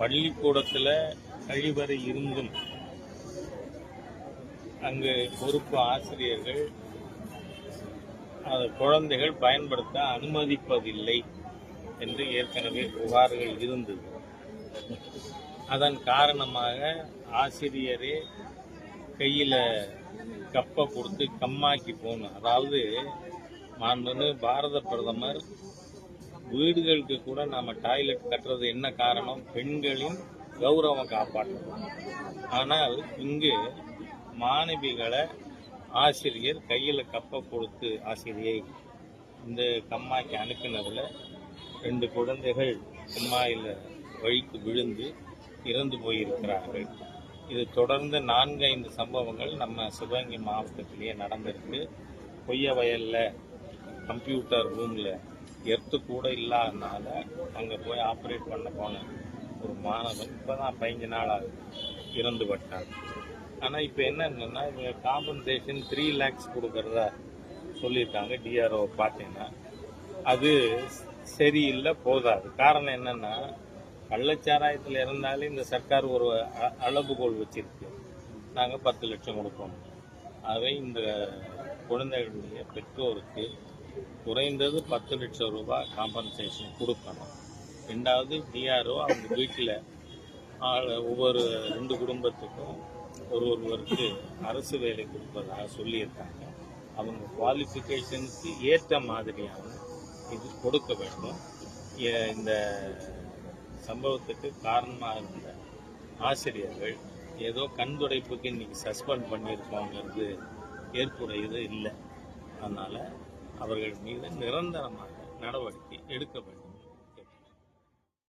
பள்ளிக்கூடத்தில் கழிவறை இருந்தும் அங்கு பொறுப்பு ஆசிரியர்கள் குழந்தைகள் பயன்படுத்த அனுமதிப்பதில்லை என்று ஏற்கனவே புகார்கள் இருந்தது. அதன் காரணமாக ஆசிரியரே கையில் கப்பை கொடுத்து கம்மாக்கி போகணும். அதாவது மாண்புமிகு பாரத பிரதமர் வீடுகளுக்கு கூட நாம் டாய்லெட் கட்டுறது என்ன காரணம்? பெண்களின் கௌரவம் காப்பாற்றணும். ஆனால் இங்கு மாணவிகளை ஆசிரியர் கையில் கப்பை கொடுத்து ஆசிரியை இந்த கம்மாய்க்கு அனுப்பினதில் 2 குழந்தைகள் கம்மாயில் வழிக்கு விழுந்து இறந்து போயிருக்கிறார்கள். இது தொடர்ந்து 4-5 சம்பவங்கள் நம்ம சிவகங்கை மாவட்டத்திலேயே நடந்திருக்கு. கொய்ய வயலில் கம்ப்யூட்டர் ரூமில் எர்த்து கூட இல்லாதனால அங்கே போய் ஆப்ரேட் பண்ண போன ஒரு மாணவன் இப்போ தான் 15 நாளாக இறந்து பட்டார். ஆனால் இப்போ என்னன்னா இவங்க காம்பன்சேஷன் 3 lakhs கொடுக்கறதா சொல்லியிருக்காங்க. டிஆர்ஓ பார்த்தீங்கன்னா அது சரியில்லை, போதாது. காரணம் என்னென்னா கள்ளச்சாராயத்தில் இருந்தாலே இந்த சர்க்கார் ஒரு அளவுகோல் வச்சிருக்கு. நாங்கள் 10 லட்சம் கொடுப்போம். ஆகவே இந்த குழந்தைகளுடைய பெற்றோருக்கு குறைந்தது 10 லட்சம் ரூபாய் காம்பன்சேஷன் கொடுக்கணும். 2வது டிஆர்ஓ அவங்க வீட்டில் ஒவ்வொரு 2 குடும்பத்துக்கும் ஒருவருக்கு அரசு வேலை கொடுப்பதாக சொல்லியிருக்காங்க. அவங்க குவாலிஃபிகேஷனுக்கு ஏற்ற மாதிரியான இது கொடுக்க வேண்டும். இந்த சம்பவத்துக்கு காரணமாக இருந்த ஆசிரியர்கள் ஏதோ கண்துடைப்புக்கு இன்னைக்கு சஸ்பெண்ட் பண்ணியிருக்கோங்கிறது ஏற்புடையது இல்லை. அதனால் அவர்கள் மீது நிரந்தரமாக நடவடிக்கை எடுக்க வேண்டும்.